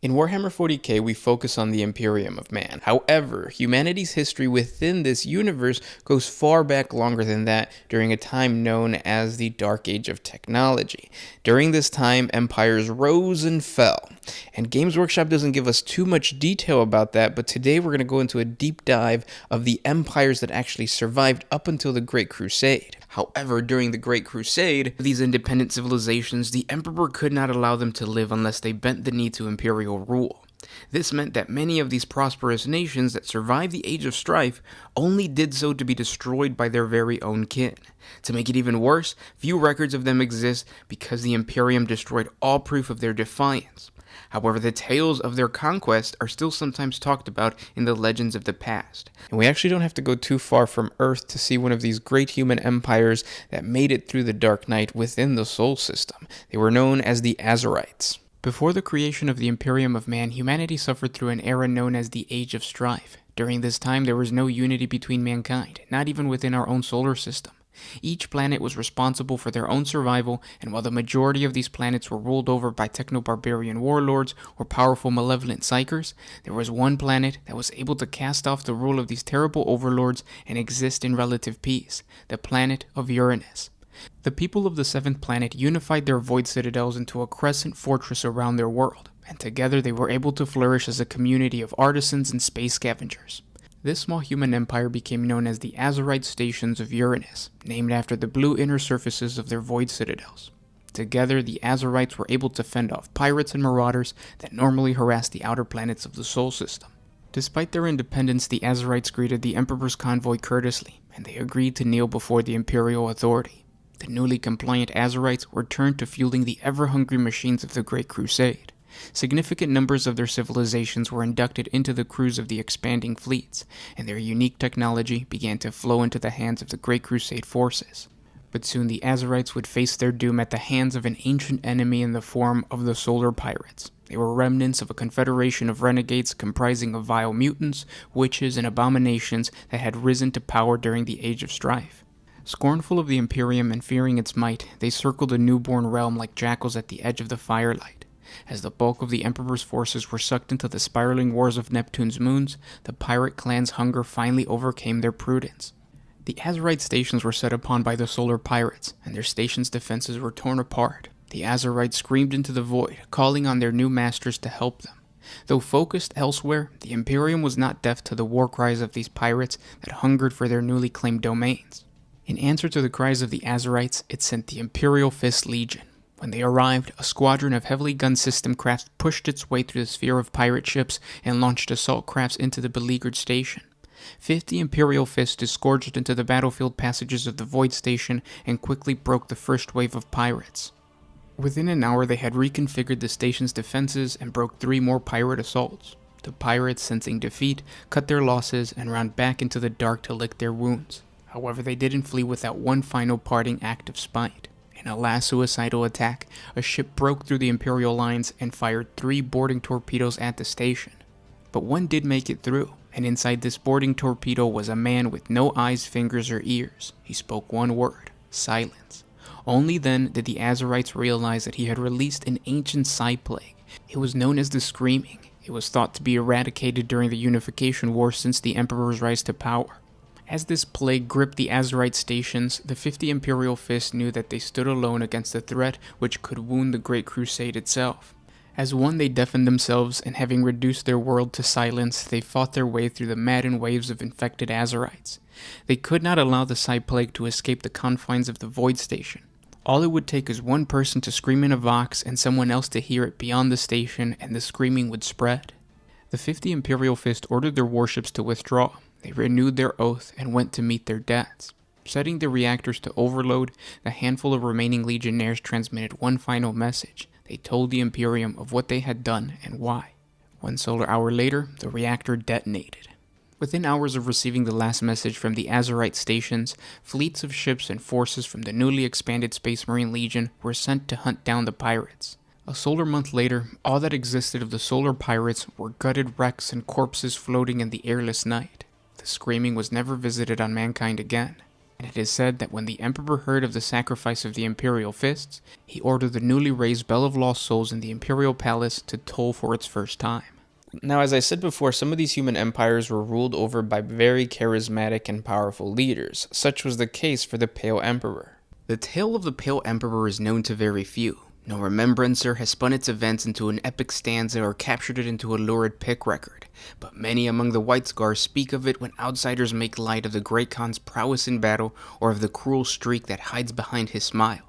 In Warhammer 40K, we focus on the Imperium of Man. However, humanity's history within this universe goes far back longer than that, during a time known as the Dark Age of Technology. During this time, empires rose and fell. And Games Workshop doesn't give us too much detail about that, but today we're going to go into a deep dive of the empires that actually survived up until the Great Crusade. However, during the Great Crusade, these independent civilizations, the Emperor could not allow them to live unless they bent the knee to imperial rule. This meant that many of these prosperous nations that survived the Age of Strife only did so to be destroyed by their very own kin. To make it even worse, few records of them exist because the Imperium destroyed all proof of their defiance. However, the tales of their conquest are still sometimes talked about in the legends of the past. And we actually don't have to go too far from Earth to see one of these great human empires that made it through the Dark Night within the Sol system. They were known as the Azerites. Before the creation of the Imperium of Man, humanity suffered through an era known as the Age of Strife. During this time, there was no unity between mankind, not even within our own solar system. Each planet was responsible for their own survival, and while the majority of these planets were ruled over by techno-barbarian warlords or powerful malevolent psychers, there was one planet that was able to cast off the rule of these terrible overlords and exist in relative peace, the planet of Uranus. The people of the seventh planet unified their void citadels into a crescent fortress around their world, and together they were able to flourish as a community of artisans and space scavengers. This small human empire became known as the Azerite Stations of Uranus, named after the blue inner surfaces of their void citadels. Together, the Azerites were able to fend off pirates and marauders that normally harassed the outer planets of the Sol system. Despite their independence, the Azerites greeted the Emperor's convoy courteously, and they agreed to kneel before the imperial authority. The newly compliant Azerites were turned to fueling the ever-hungry machines of the Great Crusade. Significant numbers of their civilizations were inducted into the crews of the expanding fleets, and their unique technology began to flow into the hands of the Great Crusade forces. But soon the Azerites would face their doom at the hands of an ancient enemy in the form of the Solar Pirates. They were remnants of a confederation of renegades comprising of vile mutants, witches, and abominations that had risen to power during the Age of Strife. Scornful of the Imperium and fearing its might, they circled the newborn realm like jackals at the edge of the firelight. As the bulk of the Emperor's forces were sucked into the spiraling wars of Neptune's moons, the pirate clan's hunger finally overcame their prudence. The Azerite stations were set upon by the Solar Pirates, and their station's defenses were torn apart. The Azerites screamed into the void, calling on their new masters to help them. Though focused elsewhere, the Imperium was not deaf to the war cries of these pirates that hungered for their newly claimed domains. In answer to the cries of the Azerites, it sent the Imperial Fist Legion. When they arrived, a squadron of heavily gunned system crafts pushed its way through the sphere of pirate ships and launched assault crafts into the beleaguered station. 50 Imperial Fists disgorged into the battlefield passages of the Void Station and quickly broke the first wave of pirates. Within an hour, they had reconfigured the station's defenses and broke 3 more pirate assaults. The pirates, sensing defeat, cut their losses and ran back into the dark to lick their wounds. However, they didn't flee without one final parting act of spite. In a last suicidal attack, a ship broke through the Imperial lines and fired 3 boarding torpedoes at the station. But one did make it through, and inside this boarding torpedo was a man with no eyes, fingers, or ears. He spoke one word: silence. Only then did the Azerites realize that he had released an ancient psi plague. It was known as the Screaming. It was thought to be eradicated during the Unification War since the Emperor's rise to power. As this plague gripped the Azerite stations, the 50 Imperial Fists knew that they stood alone against a threat which could wound the Great Crusade itself. As one, they deafened themselves, and having reduced their world to silence, they fought their way through the maddened waves of infected Azerites. They could not allow the Psi Plague to escape the confines of the Void Station. All it would take is one person to scream in a vox and someone else to hear it beyond the station, and the screaming would spread. The 50 Imperial Fist ordered their warships to withdraw. They renewed their oath and went to meet their deaths. Setting the reactors to overload, the handful of remaining legionnaires transmitted one final message. They told the Imperium of what they had done and why. 1 solar hour later, the reactor detonated. Within hours of receiving the last message from the Azerite stations, fleets of ships and forces from the newly expanded Space Marine Legion were sent to hunt down the pirates. A solar month later, all that existed of the Solar Pirates were gutted wrecks and corpses floating in the airless night. The Screaming was never visited on mankind again. And it is said that when the Emperor heard of the sacrifice of the Imperial Fists, he ordered the newly raised Bell of Lost Souls in the Imperial Palace to toll for its first time. Now, as I said before, some of these human empires were ruled over by very charismatic and powerful leaders. Such was the case for the Pale Emperor. The tale of the Pale Emperor is known to very few. No remembrancer has spun its events into an epic stanza or captured it into a lurid pick record, but many among the White Scars speak of it when outsiders make light of the Great Khan's prowess in battle or of the cruel streak that hides behind his smile.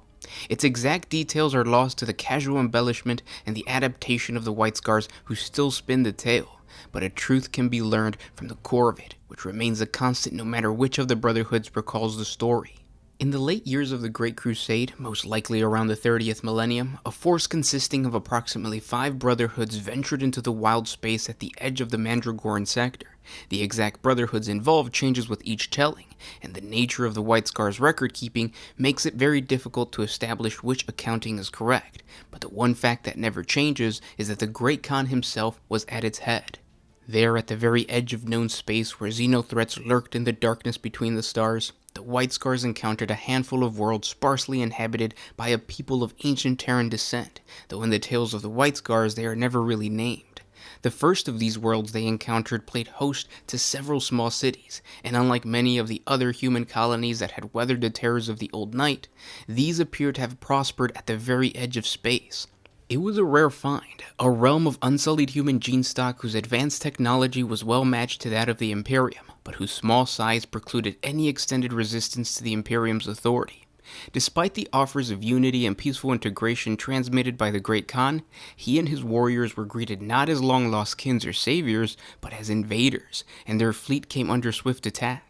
Its exact details are lost to the casual embellishment and the adaptation of the White Scars who still spin the tale, but a truth can be learned from the core of it, which remains a constant no matter which of the Brotherhoods recalls the story. In the late years of the Great Crusade, most likely around the 30th millennium, a force consisting of approximately 5 Brotherhoods ventured into the wild space at the edge of the Mandragoran sector. The exact Brotherhoods involved changes with each telling, and the nature of the White Scars record-keeping makes it very difficult to establish which accounting is correct, but the one fact that never changes is that the Great Khan himself was at its head. There, at the very edge of known space where xenothreats lurked in the darkness between the stars, the White Scars encountered a handful of worlds sparsely inhabited by a people of ancient Terran descent, though in the tales of the White Scars they are never really named. The first of these worlds they encountered played host to several small cities, and unlike many of the other human colonies that had weathered the terrors of the Old Night, these appear to have prospered at the very edge of space. It was a rare find, a realm of unsullied human gene stock whose advanced technology was well matched to that of the Imperium, but whose small size precluded any extended resistance to the Imperium's authority. Despite the offers of unity and peaceful integration transmitted by the Great Khan, he and his warriors were greeted not as long-lost kins or saviors, but as invaders, and their fleet came under swift attack.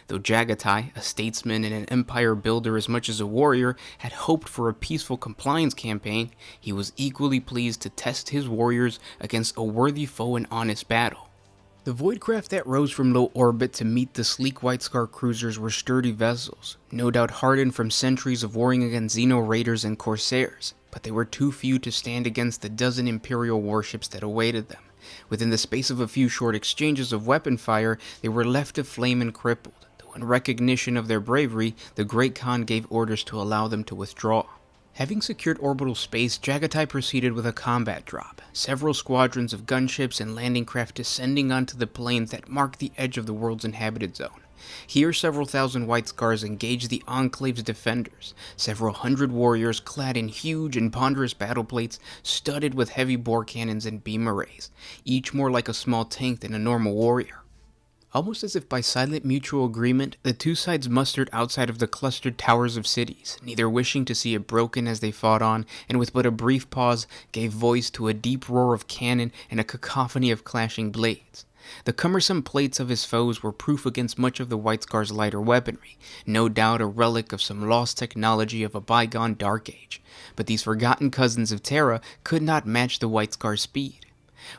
Though Jagatai, a statesman and an empire builder as much as a warrior, had hoped for a peaceful compliance campaign, he was equally pleased to test his warriors against a worthy foe in honest battle. The Voidcraft that rose from low orbit to meet the sleek White Scar cruisers were sturdy vessels, no doubt hardened from centuries of warring against Xeno raiders and corsairs, but they were too few to stand against the dozen Imperial warships that awaited them. Within the space of a few short exchanges of weapon fire, they were left aflame and crippled. In recognition of their bravery, the Great Khan gave orders to allow them to withdraw. Having secured orbital space, Jagatai proceeded with a combat drop, several squadrons of gunships and landing craft descending onto the plains that marked the edge of the world's inhabited zone. Here, several thousand White Scars engaged the Enclave's defenders, several hundred warriors clad in huge and ponderous battle plates studded with heavy bore cannons and beam arrays, each more like a small tank than a normal warrior. Almost as if by silent mutual agreement, the two sides mustered outside of the clustered towers of cities, neither wishing to see it broken as they fought on, and with but a brief pause, gave voice to a deep roar of cannon and a cacophony of clashing blades. The cumbersome plates of his foes were proof against much of the White Scar's lighter weaponry, no doubt a relic of some lost technology of a bygone dark age, but these forgotten cousins of Terra could not match the White Scar's speed.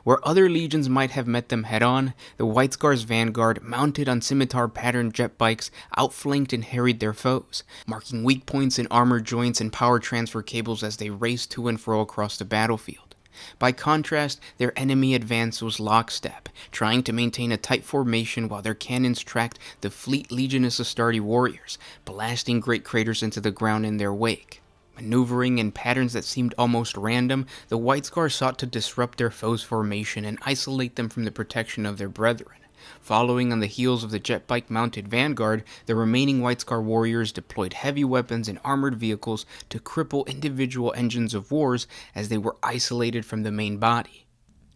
Where other legions might have met them head-on, the White Scar's vanguard, mounted on scimitar-patterned jet bikes, outflanked and harried their foes, marking weak points in armor joints and power transfer cables as they raced to and fro across the battlefield. By contrast, their enemy advance was lockstep, trying to maintain a tight formation while their cannons tracked the fleet legionous Astarte warriors, blasting great craters into the ground in their wake. Maneuvering in patterns that seemed almost random, the White Scar sought to disrupt their foes' formation and isolate them from the protection of their brethren. Following on the heels of the jet bike-mounted vanguard, the remaining White Scar warriors deployed heavy weapons and armored vehicles to cripple individual engines of wars as they were isolated from the main body.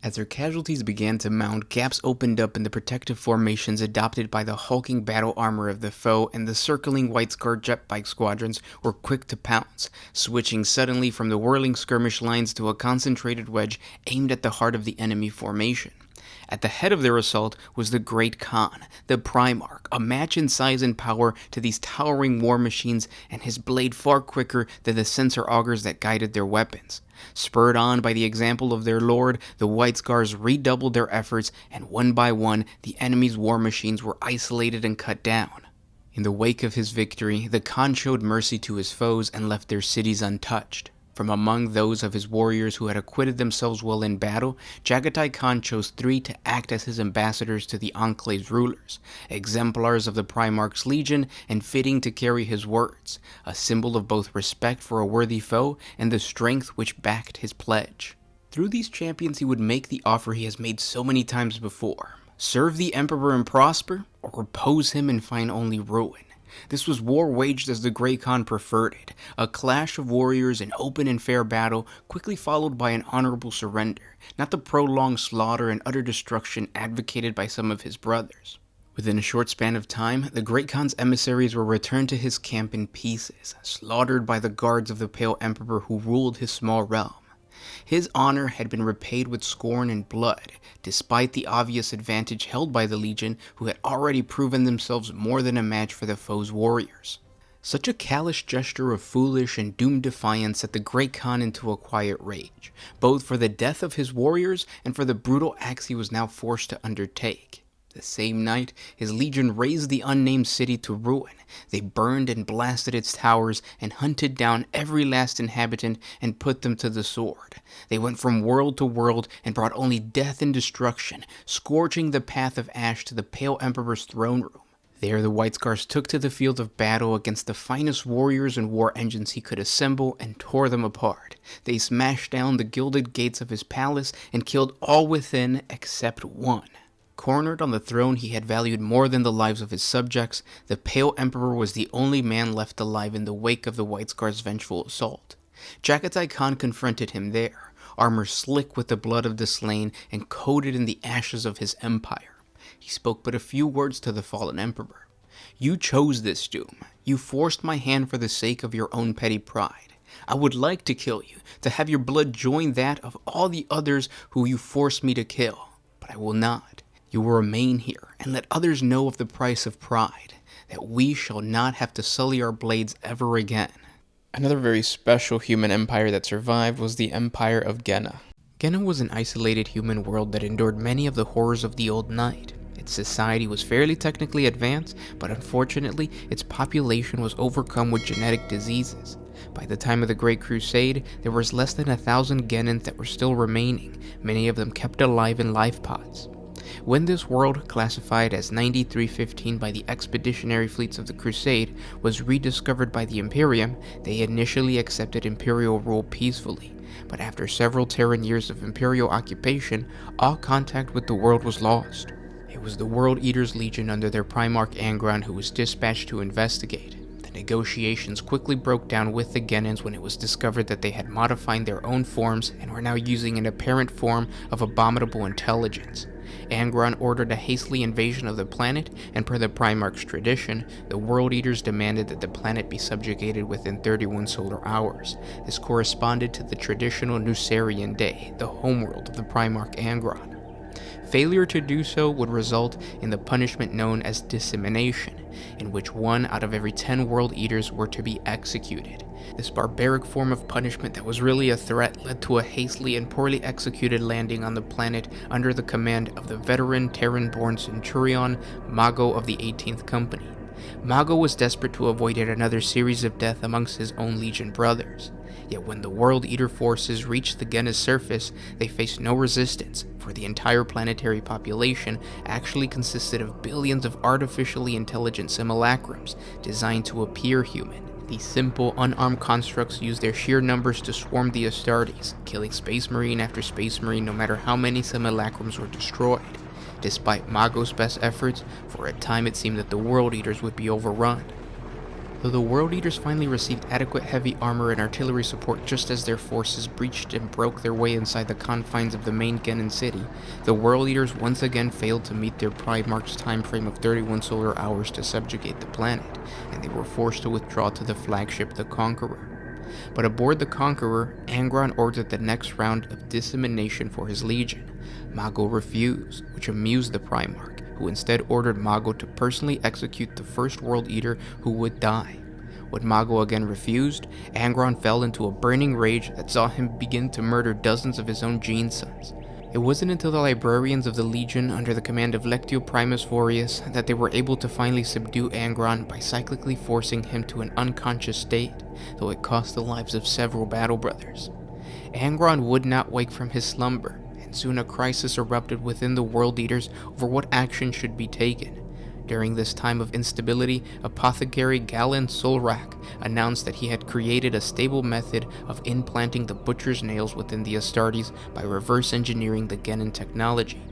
As their casualties began to mount, gaps opened up in the protective formations adopted by the hulking battle armor of the foe, and the circling White Scar jet bike squadrons were quick to pounce, switching suddenly from the whirling skirmish lines to a concentrated wedge aimed at the heart of the enemy formation. At the head of their assault was the Great Khan, the Primarch, a match in size and power to these towering war machines, and his blade far quicker than the sensor augers that guided their weapons. Spurred on by the example of their lord, the White Scars redoubled their efforts, and one by one, the enemy's war machines were isolated and cut down. In the wake of his victory, the Khan showed mercy to his foes and left their cities untouched. From among those of his warriors who had acquitted themselves well in battle, Chagatai Khan chose 3 to act as his ambassadors to the Enclave's rulers, exemplars of the Primarch's legion and fitting to carry his words, a symbol of both respect for a worthy foe and the strength which backed his pledge. Through these champions he would make the offer he has made so many times before: serve the Emperor and prosper, or oppose him and find only ruin. This was war waged as the Grey Khan preferred it, a clash of warriors in open and fair battle, quickly followed by an honorable surrender, not the prolonged slaughter and utter destruction advocated by some of his brothers. Within a short span of time, the Great Khan's emissaries were returned to his camp in pieces, slaughtered by the guards of the Pale Emperor who ruled his small realm. His honor had been repaid with scorn and blood, despite the obvious advantage held by the Legion, who had already proven themselves more than a match for the foe's warriors. Such a callous gesture of foolish and doomed defiance set the Great Khan into a quiet rage, both for the death of his warriors and for the brutal acts he was now forced to undertake. The same night, his legion razed the unnamed city to ruin. They burned and blasted its towers and hunted down every last inhabitant and put them to the sword. They went from world to world and brought only death and destruction, scorching the path of ash to the Pale Emperor's throne room. There the White Scars took to the field of battle against the finest warriors and war engines he could assemble and tore them apart. They smashed down the gilded gates of his palace and killed all within except one. Cornered on the throne he had valued more than the lives of his subjects, the Pale Emperor was the only man left alive in the wake of the White Scars' vengeful assault. Chagatai Khan confronted him there, armor slick with the blood of the slain and coated in the ashes of his empire. He spoke but a few words to the fallen emperor. "You chose this doom. You forced my hand for the sake of your own petty pride. I would like to kill you, to have your blood join that of all the others who you forced me to kill, but I will not. You will remain here, and let others know of the price of pride, that we shall not have to sully our blades ever again." Another very special human empire that survived was the Empire of Genna. Genna was an isolated human world that endured many of the horrors of the Old Night. Its society was fairly technically advanced, but unfortunately, its population was overcome with genetic diseases. By the time of the Great Crusade, there was less than 1,000 Gennans that were still remaining, many of them kept alive in life pods. When this world, classified as 9315 by the expeditionary fleets of the Crusade, was rediscovered by the Imperium, they initially accepted Imperial rule peacefully, but after several Terran years of Imperial occupation, all contact with the world was lost. It was the World Eaters Legion under their Primarch Angron who was dispatched to investigate. The negotiations quickly broke down with the Gennans when it was discovered that they had modified their own forms and were now using an apparent form of abominable intelligence. Angron ordered a hastily invasion of the planet, and per the Primarch's tradition, the World Eaters demanded that the planet be subjugated within 31 solar hours. This corresponded to the traditional Nucerian day, the homeworld of the Primarch Angron. Failure to do so would result in the punishment known as dissemination, in which 1 out of every 10 World Eaters were to be executed. This barbaric form of punishment that was really a threat led to a hastily and poorly executed landing on the planet under the command of the veteran Terran-born Centurion Mago of the 18th Company. Mago was desperate to avoid yet another series of death amongst his own Legion brothers. Yet when the World Eater forces reached the Genna's surface, they faced no resistance, for the entire planetary population actually consisted of billions of artificially intelligent simulacrums designed to appear human. These simple, unarmed constructs used their sheer numbers to swarm the Astartes, killing Space Marine after Space Marine no matter how many simulacrums were destroyed. Despite Mago's best efforts, for a time it seemed that the World Eaters would be overrun. Though the World Eaters finally received adequate heavy armor and artillery support just as their forces breached and broke their way inside the confines of the main Gennan city, the World Eaters once again failed to meet their Primarch's time frame of 31 solar hours to subjugate the planet, and they were forced to withdraw to the flagship the Conqueror. But aboard the Conqueror, Angron ordered the next round of dissemination for his legion. Mago refused, which amused the Primarch, who instead ordered Mago to personally execute the first World Eater who would die. When Mago again refused, Angron fell into a burning rage that saw him begin to murder dozens of his own gene sons. It wasn't until the librarians of the Legion under the command of Lectio Primus Furius that they were able to finally subdue Angron by cyclically forcing him to an unconscious state, though it cost the lives of several battle brothers. Angron would not wake from his slumber, and soon a crisis erupted within the World Eaters over what action should be taken. During this time of instability, apothecary Galen Solrak announced that he had created a stable method of implanting the Butcher's nails within the Astartes by reverse engineering the Genin technology.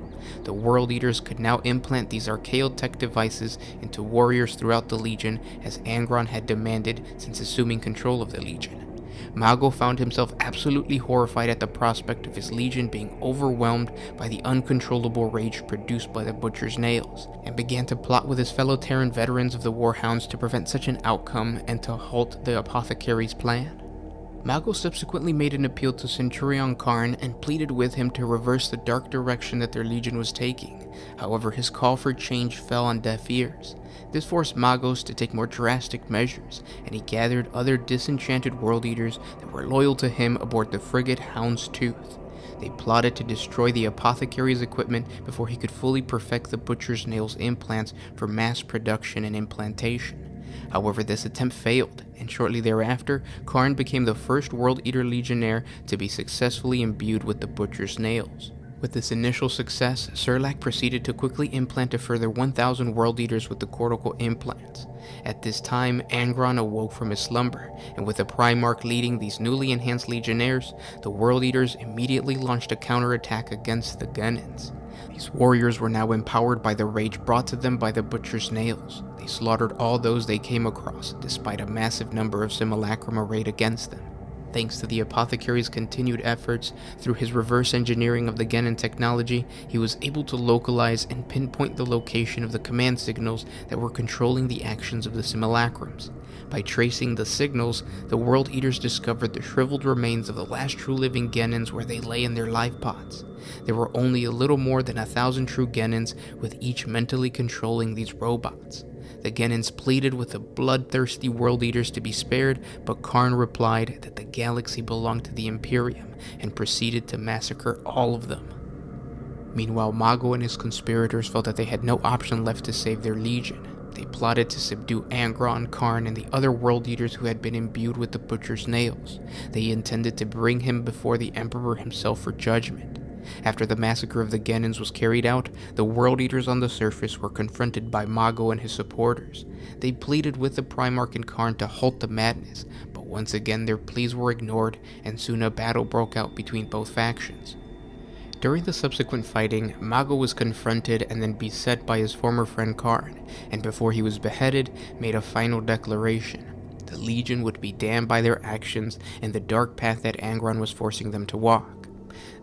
The World Eaters could now implant these archaeotech devices into warriors throughout the Legion, as Angron had demanded since assuming control of the Legion. Mago found himself absolutely horrified at the prospect of his legion being overwhelmed by the uncontrollable rage produced by the Butcher's nails, and began to plot with his fellow Terran veterans of the Warhounds to prevent such an outcome and to halt the apothecary's plan. Mago subsequently made an appeal to Centurion Karn and pleaded with him to reverse the dark direction that their legion was taking. However, his call for change fell on deaf ears. This forced Magos to take more drastic measures, and he gathered other disenchanted World Eaters that were loyal to him aboard the frigate Hound's Tooth. They plotted to destroy the apothecary's equipment before he could fully perfect the Butcher's nails implants for mass production and implantation. However, this attempt failed, and shortly thereafter, Karn became the first World Eater Legionnaire to be successfully imbued with the Butcher's nails. With this initial success, Serlak proceeded to quickly implant a further 1,000 World Eaters with the cortical implants. At this time, Angron awoke from his slumber, and with the Primarch leading these newly enhanced Legionnaires, the World Eaters immediately launched a counterattack against the Genins. These warriors were now empowered by the rage brought to them by the Butcher's nails. They slaughtered all those they came across, despite a massive number of simulacrum arrayed against them. Thanks to the apothecary's continued efforts, through his reverse engineering of the Genin technology, he was able to localize and pinpoint the location of the command signals that were controlling the actions of the simulacrums. By tracing the signals, the World Eaters discovered the shriveled remains of the last true living Genins where they lay in their life pods. There were only a little more than 1,000 true Genins, with each mentally controlling these robots. The Genins pleaded with the bloodthirsty World Eaters to be spared, but Karn replied that the galaxy belonged to the Imperium and proceeded to massacre all of them. Meanwhile, Mago and his conspirators felt that they had no option left to save their legion. They plotted to subdue Angron, Karn, and the other World Eaters who had been imbued with the Butcher's nails. They intended to bring him before the Emperor himself for judgment. After the massacre of the Genins was carried out, the World Eaters on the surface were confronted by Mago and his supporters. They pleaded with the Primarch and Karn to halt the madness, but once again their pleas were ignored, and soon a battle broke out between both factions. During the subsequent fighting, Mago was confronted and then beset by his former friend Karn, and before he was beheaded, made a final declaration. The Legion would be damned by their actions and the dark path that Angron was forcing them to walk.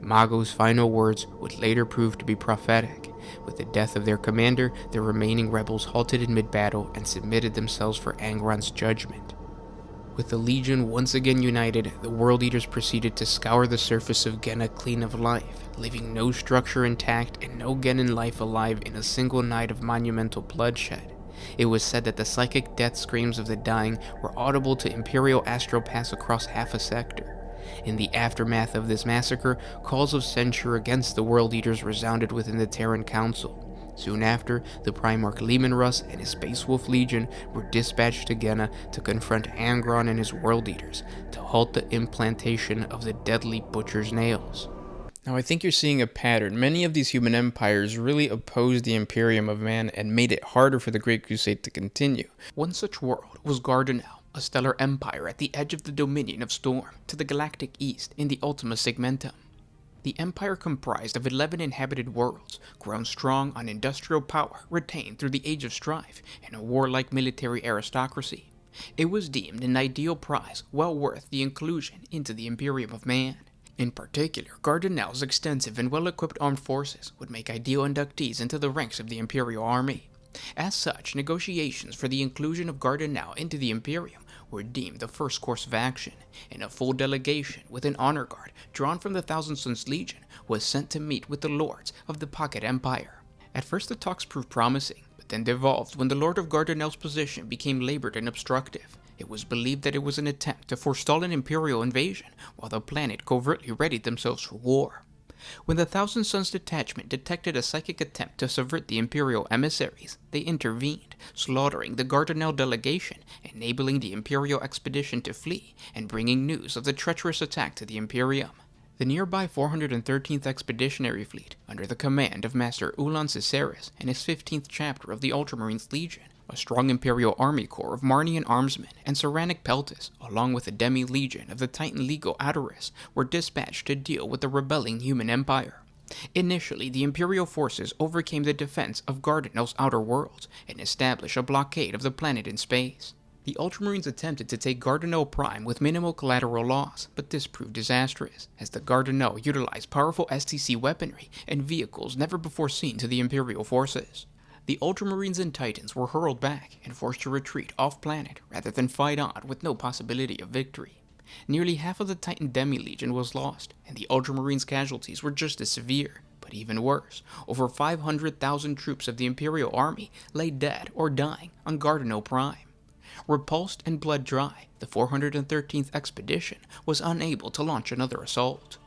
Mago's final words would later prove to be prophetic. With the death of their commander, the remaining rebels halted in mid-battle and submitted themselves for Angron's judgment. With the Legion once again united, the World Eaters proceeded to scour the surface of Genna clean of life, leaving no structure intact and no Genin life alive in a single night of monumental bloodshed. It was said that the psychic death screams of the dying were audible to Imperial astropaths across half a sector. In the aftermath of this massacre, calls of censure against the World Eaters resounded within the Terran Council. Soon after, the Primarch Leman Russ and his Space Wolf Legion were dispatched to Genna to confront Angron and his World Eaters, to halt the implantation of the deadly Butcher's nails. Now, I think you're seeing a pattern. Many of these human empires really opposed the Imperium of Man and made it harder for the Great Crusade to continue. One such world was Gardanel, a stellar empire at the edge of the Dominion of Storm, to the galactic east in the Ultima Segmentum. The empire comprised of 11 inhabited worlds, grown strong on industrial power retained through the Age of Strife and a warlike military aristocracy. It was deemed an ideal prize well worth the inclusion into the Imperium of Man. In particular, Gardanel's extensive and well-equipped armed forces would make ideal inductees into the ranks of the Imperial Army. As such, negotiations for the inclusion of Gardanel into the Imperium were deemed the first course of action, and a full delegation with an honor guard drawn from the Thousand Sons Legion was sent to meet with the lords of the Pocket Empire. At first the talks proved promising, but then devolved when the Lord of Gardanel's position became labored and obstructive. It was believed that it was an attempt to forestall an Imperial invasion, while the planet covertly readied themselves for war. When the Thousand Sons detachment detected a psychic attempt to subvert the Imperial emissaries, they intervened, slaughtering the Gardanel delegation, enabling the Imperial expedition to flee, and bringing news of the treacherous attack to the Imperium. The nearby 413th Expeditionary Fleet, under the command of Master Ulan Ciceres and his 15th chapter of the Ultramarines Legion, a strong Imperial Army Corps of Marnian armsmen and Saranic Peltas, along with a demi-legion of the Titan Legal Adoris, were dispatched to deal with the rebelling human empire. Initially, the Imperial forces overcame the defense of Gardanel's outer worlds and established a blockade of the planet in space. The Ultramarines attempted to take Gardanel Prime with minimal collateral loss, but this proved disastrous, as the Gardanel utilized powerful STC weaponry and vehicles never before seen to the Imperial forces. The Ultramarines and Titans were hurled back and forced to retreat off-planet rather than fight on with no possibility of victory. Nearly half of the Titan Demi-Legion was lost, and the Ultramarines' casualties were just as severe, but even worse. Over 500,000 troops of the Imperial Army lay dead or dying on Gardanel Prime. Repulsed and bled dry, the 413th Expedition was unable to launch another assault.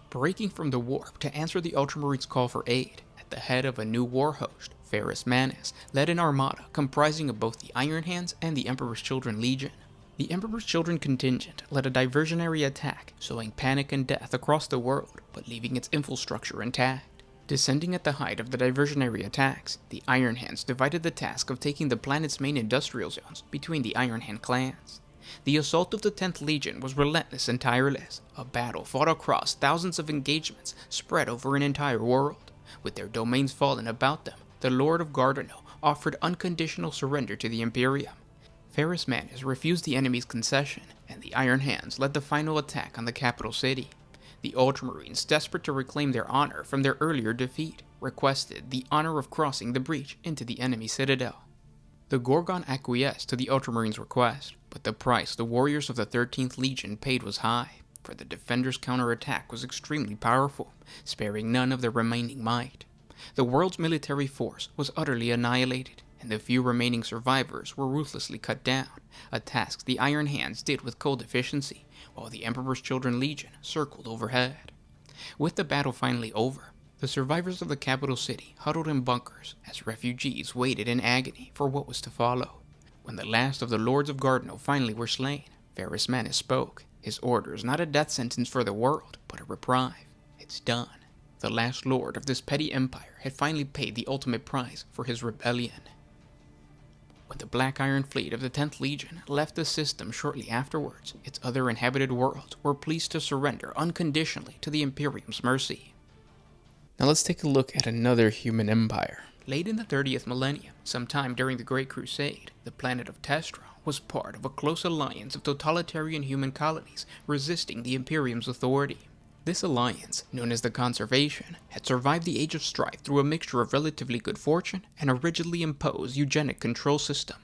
Breaking from the warp to answer the Ultramarines' call for aid, at the head of a new war host, Ferrus Manus led an armada comprising of both the Iron Hands and the Emperor's Children Legion. The Emperor's Children contingent led a diversionary attack, sowing panic and death across the world, but leaving its infrastructure intact. Descending at the height of the diversionary attacks, the Iron Hands divided the task of taking the planet's main industrial zones between the Iron Hand clans. The assault of the 10th Legion was relentless and tireless, a battle fought across thousands of engagements spread over an entire world. With their domains fallen about them, the Lord of Gardanel offered unconditional surrender to the Imperium. Ferrus Manus refused the enemy's concession, and the Iron Hands led the final attack on the capital city. The Ultramarines, desperate to reclaim their honor from their earlier defeat, requested the honor of crossing the breach into the enemy citadel. The Gorgon acquiesced to the Ultramarines' request, but the price the warriors of the 13th Legion paid was high, for the defenders' counterattack was extremely powerful, sparing none of their remaining might. The world's military force was utterly annihilated, and the few remaining survivors were ruthlessly cut down, a task the Iron Hands did with cold efficiency, while the Emperor's Children Legion circled overhead. With the battle finally over, the survivors of the capital city huddled in bunkers as refugees waited in agony for what was to follow. When the last of the Lords of Gardanel finally were slain, Ferrus Manus spoke, his orders not a death sentence for the world, but a reprieve. It's done. The last lord of this petty empire had finally paid the ultimate price for his rebellion. When the Black Iron Fleet of the 10th Legion left the system shortly afterwards, its other inhabited worlds were pleased to surrender unconditionally to the Imperium's mercy. Now let's take a look at another human empire. Late in the 30th millennium, sometime during the Great Crusade, the planet of Testra was part of a close alliance of totalitarian human colonies resisting the Imperium's authority. This alliance, known as the Conservation, had survived the Age of Strife through a mixture of relatively good fortune and a rigidly imposed eugenic control system.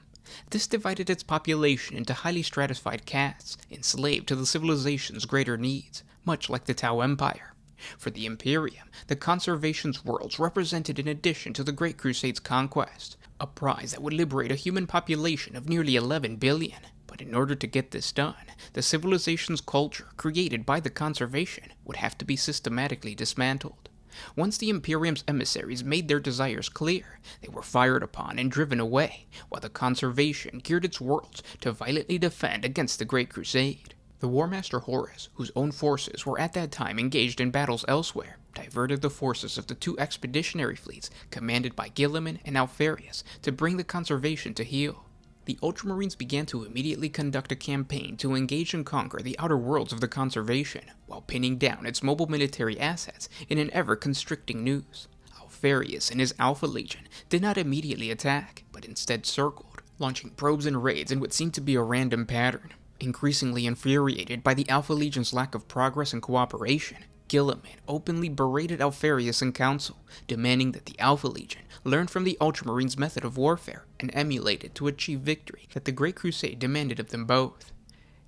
This divided its population into highly stratified castes, enslaved to the civilization's greater needs, much like the Tau Empire. For the Imperium, the Conservation's worlds represented an addition to the Great Crusade's conquest, a prize that would liberate a human population of nearly 11 billion. But in order to get this done, the civilization's culture, created by the Conservation, would have to be systematically dismantled. Once the Imperium's emissaries made their desires clear, they were fired upon and driven away, while the Conservation geared its worlds to violently defend against the Great Crusade. The War Master Horus, whose own forces were at that time engaged in battles elsewhere, diverted the forces of the two expeditionary fleets commanded by Guilliman and Alpharius to bring the Conservation to heel. The Ultramarines began to immediately conduct a campaign to engage and conquer the outer worlds of the Conservation, while pinning down its mobile military assets in an ever-constricting noose. Alpharius and his Alpha Legion did not immediately attack, but instead circled, launching probes and raids in what seemed to be a random pattern. Increasingly infuriated by the Alpha Legion's lack of progress and cooperation, Guilliman openly berated Alpharius in council, demanding that the Alpha Legion learn from the Ultramarines' method of warfare and emulate it to achieve victory that the Great Crusade demanded of them both.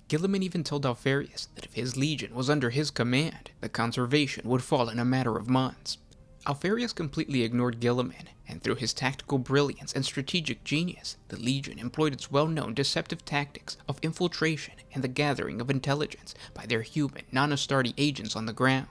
Guilliman even told Alpharius that if his legion was under his command, the Conservation would fall in a matter of months. Alpharius completely ignored Guilliman, and through his tactical brilliance and strategic genius, the Legion employed its well-known deceptive tactics of infiltration and the gathering of intelligence by their human, non-Astartes agents on the ground.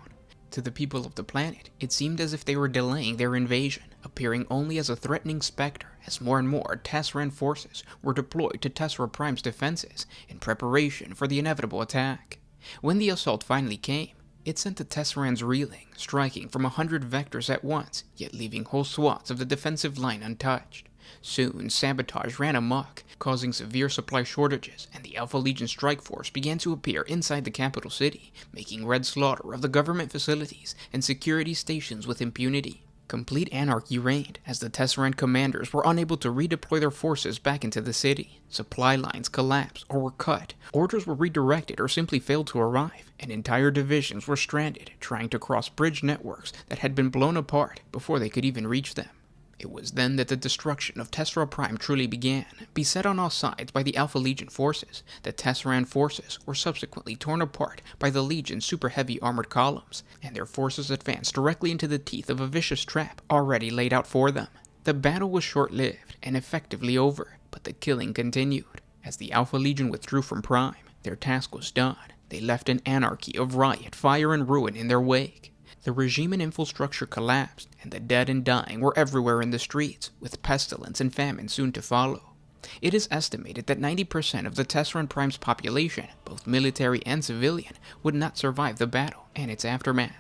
To the people of the planet, it seemed as if they were delaying their invasion, appearing only as a threatening specter as more and more Tesseract forces were deployed to Tessera Prime's defenses in preparation for the inevitable attack. When the assault finally came, it sent the Tesserans reeling, striking from 100 vectors at once, yet leaving whole swaths of the defensive line untouched. Soon, sabotage ran amok, causing severe supply shortages, and the Alpha Legion strike force began to appear inside the capital city, making red slaughter of the government facilities and security stations with impunity. Complete anarchy reigned, as the Tesseract commanders were unable to redeploy their forces back into the city. Supply lines collapsed or were cut, orders were redirected or simply failed to arrive, and entire divisions were stranded, trying to cross bridge networks that had been blown apart before they could even reach them. It was then that the destruction of Tessera Prime truly began. Beset on all sides by the Alpha Legion forces, the Tesseract forces were subsequently torn apart by the Legion's super heavy armored columns, and their forces advanced directly into the teeth of a vicious trap already laid out for them. The battle was short-lived and effectively over, but the killing continued. As the Alpha Legion withdrew from Prime, their task was done. They left an anarchy of riot, fire, and ruin in their wake. The regime and infrastructure collapsed, and the dead and dying were everywhere in the streets, with pestilence and famine soon to follow. It is estimated that 90% of the Tesseract Prime's population, both military and civilian, would not survive the battle and its aftermath.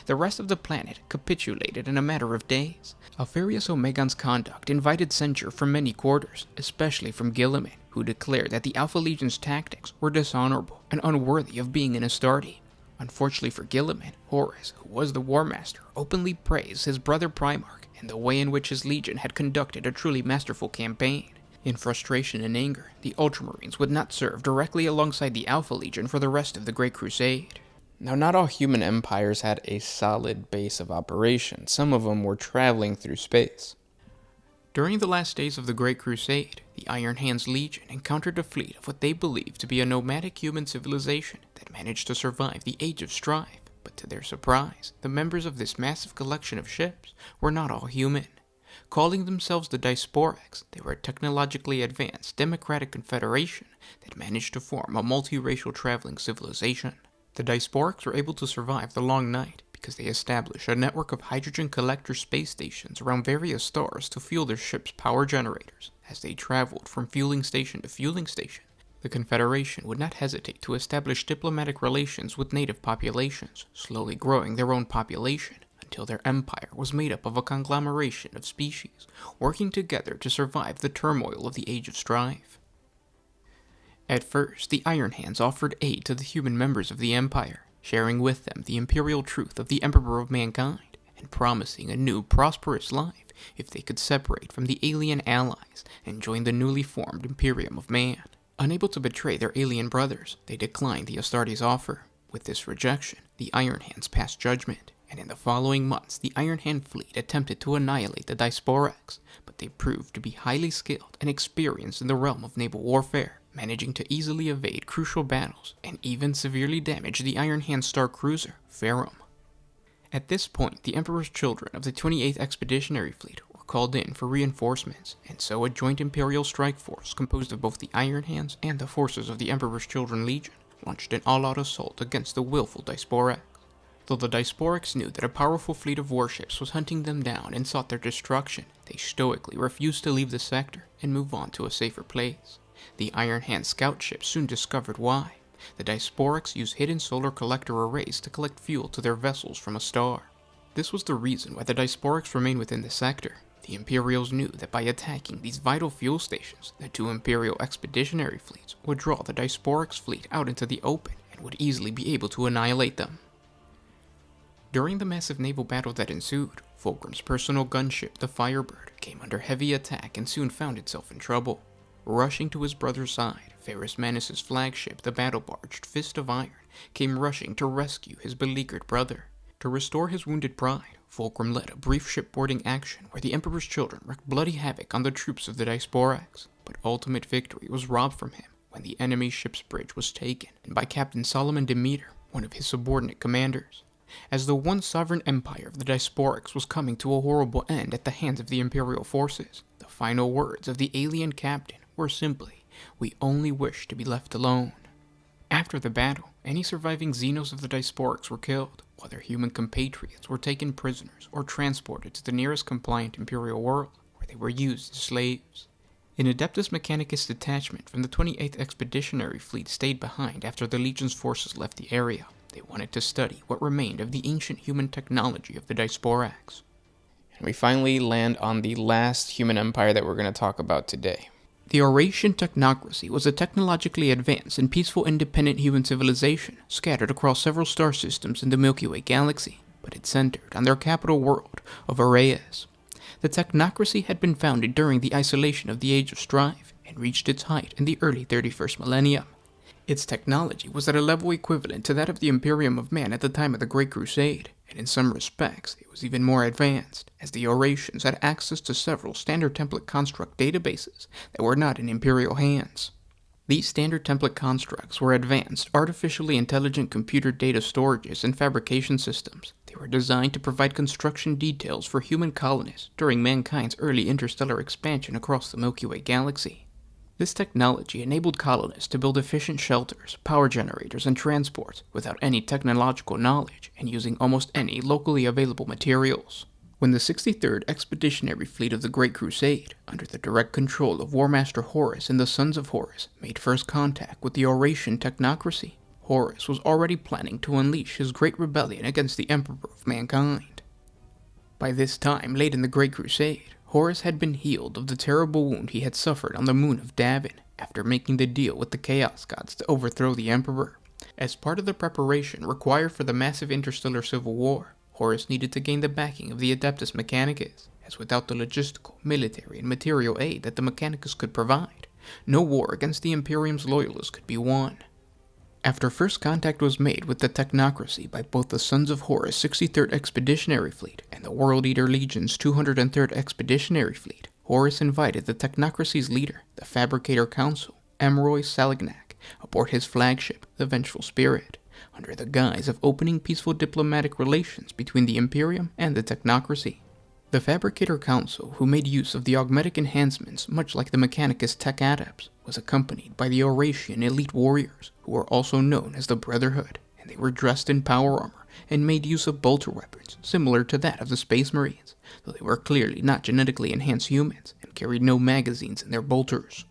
The rest of the planet capitulated in a matter of days. Alpharius Omegon's conduct invited censure from many quarters, especially from Guilliman, who declared that the Alpha Legion's tactics were dishonorable and unworthy of being an Astarte. Unfortunately for Guilliman, Horus, who was the War Master, openly praised his brother Primarch and the way in which his legion had conducted a truly masterful campaign. In frustration and anger, the Ultramarines would not serve directly alongside the Alpha Legion for the rest of the Great Crusade. Now, not all human empires had a solid base of operation. Some of them were traveling through space. During the last days of the Great Crusade, the Iron Hands Legion encountered a fleet of what they believed to be a nomadic human civilization that managed to survive the Age of Strife, but to their surprise, the members of this massive collection of ships were not all human. Calling themselves the Diasporics, they were a technologically advanced democratic confederation that managed to form a multiracial traveling civilization. The Diasporics were able to survive the long night because they established a network of hydrogen collector space stations around various stars to fuel their ships' power generators. As they traveled from fueling station to fueling station, the Confederation would not hesitate to establish diplomatic relations with native populations, slowly growing their own population until their empire was made up of a conglomeration of species, working together to survive the turmoil of the Age of Strife. At first, the Iron Hands offered aid to the human members of the Empire, sharing with them the imperial truth of the Emperor of Mankind, and promising a new, prosperous life if they could separate from the alien allies and join the newly formed Imperium of Man. Unable to betray their alien brothers, they declined the Astartes' offer. With this rejection, the Iron Hands passed judgment, and in the following months the Iron Hand fleet attempted to annihilate the Diasporics, but they proved to be highly skilled and experienced in the realm of naval warfare, managing to easily evade crucial battles and even severely damage the Iron Hand star cruiser, Ferrum. At this point, the Emperor's children of the 28th Expeditionary Fleet were called in for reinforcements, and so a joint Imperial strike force composed of both the Iron Hands and the forces of the Emperor's Children Legion launched an all-out assault against the willful Diasporics. Though the Diasporics knew that a powerful fleet of warships was hunting them down and sought their destruction, they stoically refused to leave the sector and move on to a safer place. The Iron Hand scout ships soon discovered why. The Diasporics used hidden solar collector arrays to collect fuel to their vessels from a star. This was the reason why the Diasporics remained within the sector. The Imperials knew that by attacking these vital fuel stations, the two Imperial expeditionary fleets would draw the Diasporics fleet out into the open and would easily be able to annihilate them. During the massive naval battle that ensued, Fulgrim's personal gunship, the Firebird, came under heavy attack and soon found itself in trouble. Rushing to his brother's side, Ferrus Manus' flagship, the battle-barged Fist of Iron, came rushing to rescue his beleaguered brother. To restore his wounded pride, Fulgrim led a brief shipboarding action where the Emperor's children wreaked bloody havoc on the troops of the Diasporics, but ultimate victory was robbed from him when the enemy's ship's bridge was taken, and by Captain Solomon Demeter, one of his subordinate commanders. As the once sovereign empire of the Diasporics was coming to a horrible end at the hands of the Imperial forces, the final words of the alien captain were simply, "We only wish to be left alone." After the battle, Any surviving Xenos of the Diasporics were killed, while their human compatriots were taken prisoners or transported to the nearest compliant Imperial world, where they were used as slaves. An Adeptus Mechanicus detachment from the 28th Expeditionary Fleet stayed behind after the Legion's forces left the area. They wanted to study what remained of the ancient human technology of the Diasporacs. And we finally land on the last human empire that we're going to talk about today. The Aurasian technocracy was a technologically advanced and peaceful independent human civilization scattered across several star systems in the Milky Way galaxy, but it centered on their capital world of Arrayas. The technocracy had been founded during the isolation of the Age of Strife and reached its height in the early 31st millennium. Its technology was at a level equivalent to that of the Imperium of Man at the time of the Great Crusade, and in some respects it was even more advanced, as the Aurasians had access to several standard template construct databases that were not in Imperial hands. These standard template constructs were advanced, artificially intelligent computer data storages and fabrication systems. They were designed to provide construction details for human colonists during mankind's early interstellar expansion across the Milky Way galaxy. This technology enabled colonists to build efficient shelters, power generators, and transports without any technological knowledge and using almost any locally available materials. When the 63rd Expeditionary Fleet of the Great Crusade, under the direct control of War Master Horus and the Sons of Horus, made first contact with the Aurasian technocracy, Horus was already planning to unleash his great rebellion against the Emperor of mankind. By this time, late in the Great Crusade, Horus had been healed of the terrible wound he had suffered on the moon of Davin after making the deal with the Chaos Gods to overthrow the Emperor. As part of the preparation required for the massive interstellar civil war, Horus needed to gain the backing of the Adeptus Mechanicus, as without the logistical, military, and material aid that the Mechanicus could provide, no war against the Imperium's loyalists could be won. After first contact was made with the technocracy by both the Sons of Horus' 63rd Expeditionary Fleet and the World Eater Legion's 203rd Expeditionary Fleet, Horus invited the technocracy's leader, the Fabricator Council, Emroy Salignac, aboard his flagship, the Vengeful Spirit, under the guise of opening peaceful diplomatic relations between the Imperium and the technocracy. The Fabricator Council, who made use of the augmetic enhancements much like the Mechanicus tech adepts, was accompanied by the Aurasian elite warriors, who were also known as the Brotherhood, and they were dressed in power armor and made use of bolter weapons similar to that of the Space Marines, though they were clearly not genetically enhanced humans and carried no magazines in their bolters.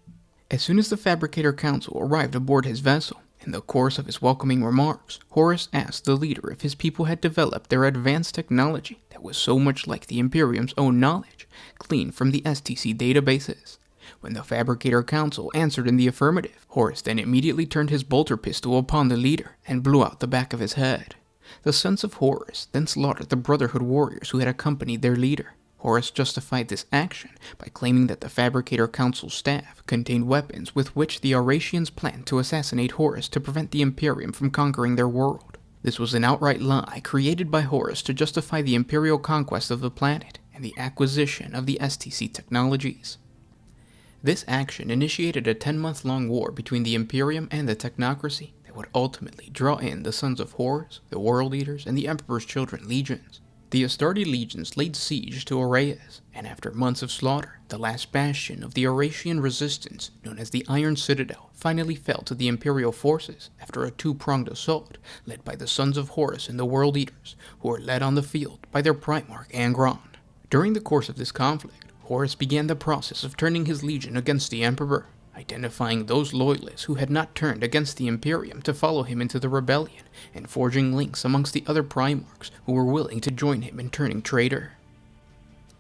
As soon as the Fabricator Council arrived aboard his vessel, in the course of his welcoming remarks, Horus asked the leader if his people had developed their advanced technology that was so much like the Imperium's own knowledge, gleaned from the STC databases. When the Fabricator Council answered in the affirmative, Horus then immediately turned his bolter pistol upon the leader and blew out the back of his head. The Sons of Horus then slaughtered the Brotherhood warriors who had accompanied their leader. Horus justified this action by claiming that the Fabricator Council's staff contained weapons with which the Aurasians planned to assassinate Horus to prevent the Imperium from conquering their world. This was an outright lie created by Horus to justify the Imperial conquest of the planet and the acquisition of the STC technologies. This action initiated a 10-month-long war between the Imperium and the technocracy that would ultimately draw in the Sons of Horus, the World Eaters, and the Emperor's Children legions. The Astarte legions laid siege to Arrayas, and after months of slaughter, the last bastion of the Aurasian resistance, known as the Iron Citadel, finally fell to the Imperial forces after a two-pronged assault led by the Sons of Horus and the World Eaters, who were led on the field by their Primarch Angron. During the course of this conflict, Horus began the process of turning his legion against the Emperor, identifying those loyalists who had not turned against the Imperium to follow him into the rebellion, and forging links amongst the other Primarchs who were willing to join him in turning traitor.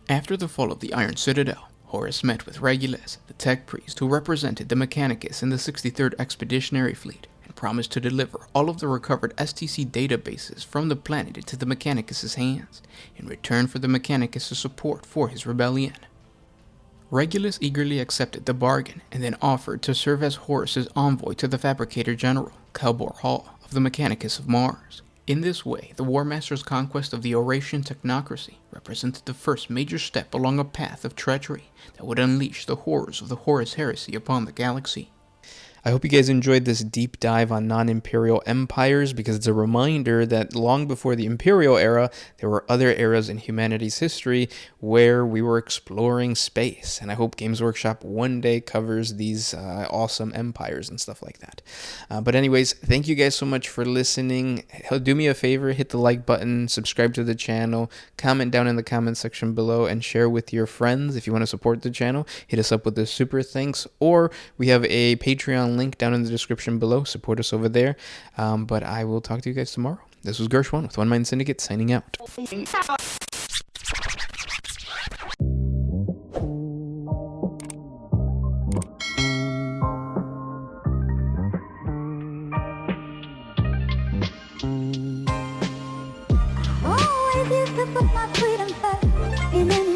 After the fall of the Iron Citadel, Horus met with Regulus, the tech priest who represented the Mechanicus in the 63rd Expeditionary Fleet, and promised to deliver all of the recovered STC databases from the planet into the Mechanicus' hands, in return for the Mechanicus' support for his rebellion. Regulus eagerly accepted the bargain and then offered to serve as Horus's envoy to the Fabricator General, Kelbor Hall, of the Mechanicus of Mars. In this way, the War Master's conquest of the Aurasian technocracy represented the first major step along a path of treachery that would unleash the horrors of the Horus heresy upon the galaxy. I hope you guys enjoyed this deep dive on non-imperial empires, because it's a reminder that long before the imperial era, there were other eras in humanity's history where we were exploring space. And I hope Games Workshop one day covers these awesome empires and stuff like that. But anyways, thank you guys so much for listening. Do me a favor, hit the like button, subscribe to the channel, comment down in the comment section below, and share with your friends. If you want to support the channel, hit us up with a super thanks, or we have a Patreon link down in the description below. Support us over there. But I will talk to you guys tomorrow. This was Gershwin with One Mind Syndicate signing out. Always used to put my freedom first, and then